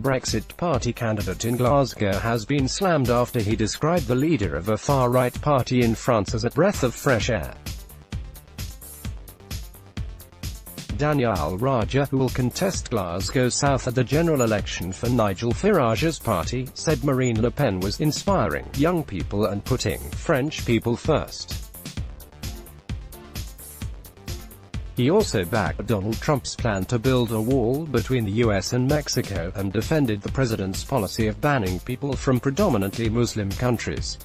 Brexit Party candidate in Glasgow has been slammed after he described the leader of a far-right party in France as a breath of fresh air. Daniel Raja, who will contest Glasgow South at the general election for Nigel Farage's party, said Marine Le Pen was inspiring young people and putting French people first. He also backed Donald Trump's plan to build a wall between the US and Mexico, and defended the president's policy of banning people from predominantly Muslim countries.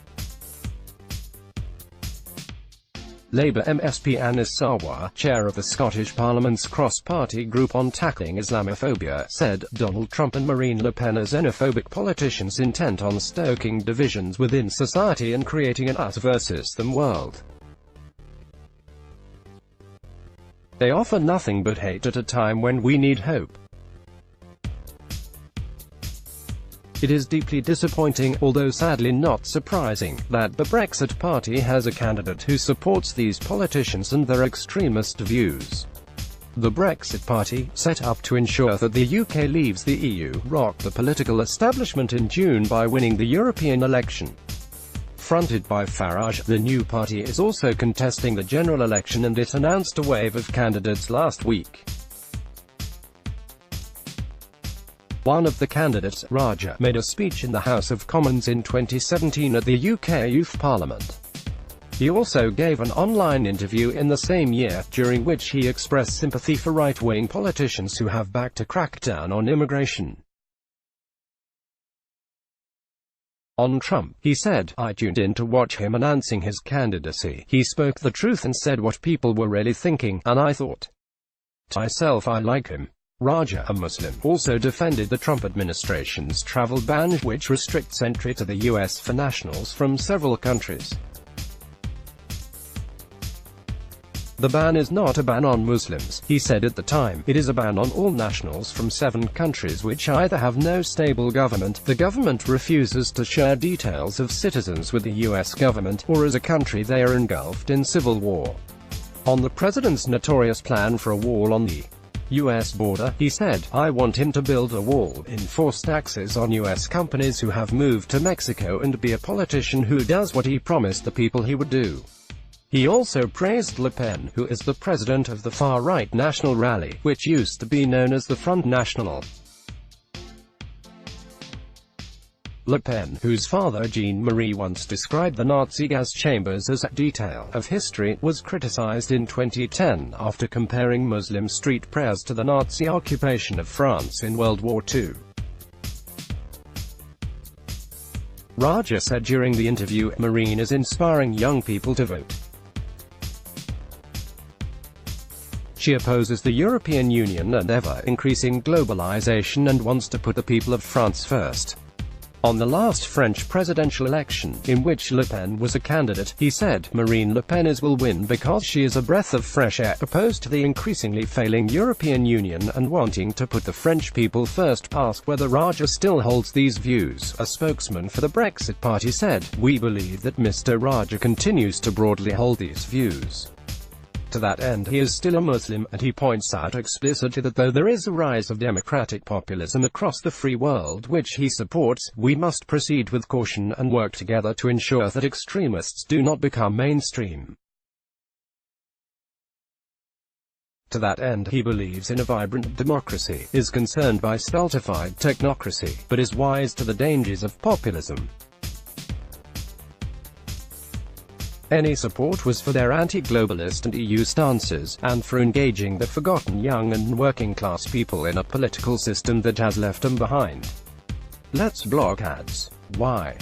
Labour MSP Anis Sarwar, chair of the Scottish Parliament's cross-party group on tackling Islamophobia, said, Donald Trump and Marine Le Pen are xenophobic politicians intent on stoking divisions within society and creating an us versus them world. They offer nothing but hate at a time when we need hope. It is deeply disappointing, although sadly not surprising, that the Brexit Party has a candidate who supports these politicians and their extremist views. The Brexit Party, set up to ensure that the UK leaves the EU, rocked the political establishment in June by winning the European election. Fronted by Farage, the new party is also contesting the general election, and it announced a wave of candidates last week. One of the candidates, Raja, made a speech in the House of Commons in 2017 at the UK Youth Parliament. He also gave an online interview in the same year, during which he expressed sympathy for right-wing politicians who have backed a crackdown on immigration. On Trump, he said, I tuned in to watch him announcing his candidacy. He spoke the truth and said what people were really thinking, and I thought to myself, I like him. Raja, a Muslim, also defended the Trump administration's travel ban, which restricts entry to the US for nationals from several countries. The ban is not a ban on Muslims, he said at the time. It is a ban on all nationals from 7 countries which either have no stable government, the government refuses to share details of citizens with the US government, or as a country they are engulfed in civil war. On the president's notorious plan for a wall on the US border, he said, I want him to build a wall, enforce taxes on US companies who have moved to Mexico, and be a politician who does what he promised the people he would do. He also praised Le Pen, who is the president of the far-right National Rally, which used to be known as the Front National. Le Pen, whose father Jean-Marie once described the Nazi gas chambers as a detail of history, was criticized in 2010 after comparing Muslim street prayers to the Nazi occupation of France in World War II. Raja said during the interview, Marine is inspiring young people to vote. She opposes the European Union and ever-increasing globalization and wants to put the people of France first. On the last French presidential election, in which Le Pen was a candidate, he said, Marine Le Pen will win because she is a breath of fresh air, opposed to the increasingly failing European Union and wanting to put the French people first. Asked whether Raja still holds these views, a spokesman for the Brexit Party said, we believe that Mr. Raja continues to broadly hold these views. To that end, he is still a Muslim, and he points out explicitly that though there is a rise of democratic populism across the free world which he supports, we must proceed with caution and work together to ensure that extremists do not become mainstream. To that end, he believes in a vibrant democracy, is concerned by stultified technocracy, but is wise to the dangers of populism. Any support was for their anti-globalist and EU stances, and for engaging the forgotten young and working-class people in a political system that has left them behind. Let's block ads. Why?